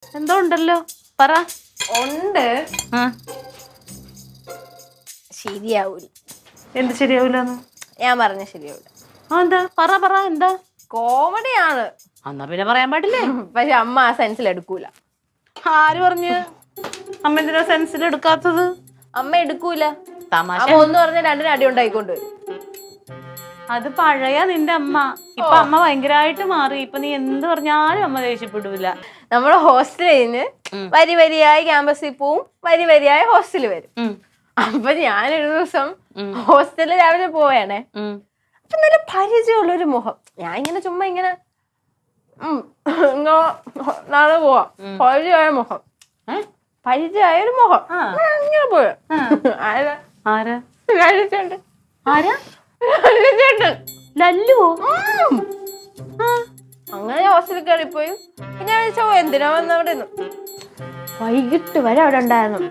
എന്തോ ഉണ്ടല്ലോ, പറ. ഉണ്ട്, ആ ശരിയാവൂല. എന്ത് ശരിയാവൂലെന്ന്? ഞാൻ പറഞ്ഞ ശരിയാവൂല. ആ എന്താ, പറ പറ, എന്താ? കോമഡിയാണ്. എന്നാ പിന്നെ പറയാൻ പാടില്ലേ? പക്ഷെ അമ്മ ആ സെൻസിൽ എടുക്കൂല. ആര് പറഞ്ഞ്? അമ്മ എന്തിനാ സെൻസിൽ എടുക്കാത്തത്? അമ്മ എടുക്കൂല. തമാശ. അമ്മ ഒന്ന് പറഞ്ഞ രണ്ടിന് അടി ഉണ്ടായിക്കൊണ്ട് വരും. അത് പഴയ നിന്റെ അമ്മ. ഇപ്പൊ അമ്മ ഭയങ്കരമായിട്ട് മാറി. ഇപ്പൊ നീ എന്ത് പറഞ്ഞാലും അമ്മ ദേഷ്യപ്പെടൂല. നമ്മള് ഹോസ്റ്റലിന് വരി വരിയായി ക്യാമ്പസിൽ പോവും, വരി വരിയായി ഹോസ്റ്റലിൽ വരും. അപ്പൊ ഞാനൊരു ദിവസം ഹോസ്റ്റലിൽ രാവിലെ പോവേണേ. അപ്പൊ നല്ല പരിചയമുള്ളൊരു മുഖം. ഞാൻ ഇങ്ങനെ ചുമ്മാ ഇങ്ങനെ നാളെ പോവാം. പരിചയമായ മുഖം, പരിചയമായ ഒരു മുഖം. ഇങ്ങനെ പോയ ആരാ? ആരാ? ലല്ലുചേട്ടൻ. ആരാ? ലല്ലുചേട്ടൻ. ലല്ലുവോ? അങ്ങനെ ഹോസ്റ്റലിൽ കയറിപ്പോയി. ഞാൻ ചോദിച്ചോ എന്തിനാ വന്നവിടെ നിന്ന്. വൈകിട്ട് വരെ അവിടെ ഉണ്ടായിരുന്നു.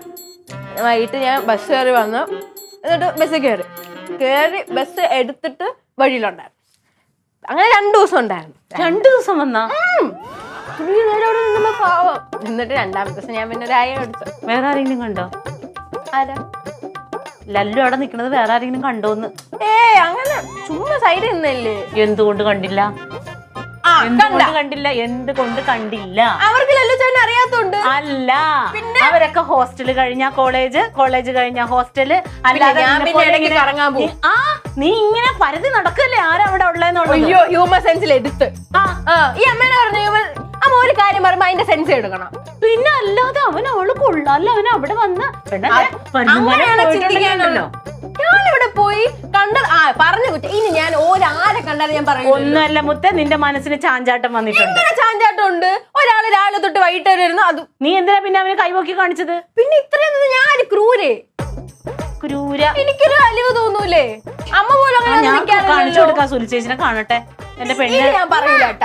വൈകിട്ട് ഞാൻ ബസ് കയറി വന്നു. എന്നിട്ട് ബസ്സിൽ കയറി ബസ് എടുത്തിട്ട് വഴിയിലുണ്ടായിരുന്നു. അങ്ങനെ 2 ദിവസം ഉണ്ടായിരുന്നു. 2 ദിവസം വന്നാ? പാവം. എന്നിട്ട് 2ാമത്തെ ദിവസം ഞാൻ പിന്നെ രായ അടിച്ചു. വേറെ ആരെങ്കിലും കണ്ടോ? ആരാ? ലല്ലു അവിടെ നിക്കണത് വേറെ ആരെങ്കിലും കണ്ടോന്ന്? അങ്ങനെ ചുമ്മാ സൈഡിൽ നിന്നല്ലേ. എന്തുകൊണ്ട് കണ്ടില്ല? എന്തുകൊണ്ട് കണ്ടില്ല? അവർക്ക് ലല്ലുചേട്ടൻ അറിയാത്തോണ്ട് അല്ല. അവരൊക്കെ ഹോസ്റ്റല് കഴിഞ്ഞ കോളേജ് കഴിഞ്ഞ ഹോസ്റ്റല്. അല്ലാതെ കറങ്ങാൻ പോകും. നീ ഇങ്ങനെ പരതി നടക്കല്ലേ ആരവിടെ ഉള്ളതെന്നുള്ളത്. അയ്യോ, ഹ്യൂമൻ സെൻസിൽ എടുത്ത്. ഈ അമ്മേനെ പറഞ്ഞു അമ്മ ഒരു കാര്യം പറയുമ്പോ അതിന്റെ സെൻസ് എടുക്കണം. പിന്നെ അല്ലാതെ അവള് കൊള്ളാല്ല. അവൻ അവിടെ വന്ന് ചിന്തിക്കാനല്ലോ. ഞാനിവിടെ പോയി കണ്ടത് പറഞ്ഞു കുറ്റം. ഇനി ഞാൻ ഒരാരെ കണ്ടാലും ഞാൻ പറയും ഒന്നുമല്ല മുത്തേ, നിന്റെ മനസ്സിന് ചാഞ്ചാട്ടം വന്നിട്ടുണ്ട്. ചാഞ്ചാട്ടം ഉണ്ട്. ഒരാള് രാവിലെ തൊട്ട് വൈകിട്ട് വരെ വരുന്നു. അത് നീ എന്തിനാ പിന്നെ അവന് കൈപോക്കി കാണിച്ചത്? പിന്നെ ഇത്രയൊന്നും ഞാൻ ക്രൂര. എനിക്കൊരു അലിവ് തോന്നൂലേ? അമ്മ പോലും അങ്ങനെ കാണിച്ചു കൊടുക്കാൻ സുലി ചേച്ചിനെ കാണട്ടെ. എന്റെ പെണ്ണ് ഞാൻ പറയൂല കേട്ടാ.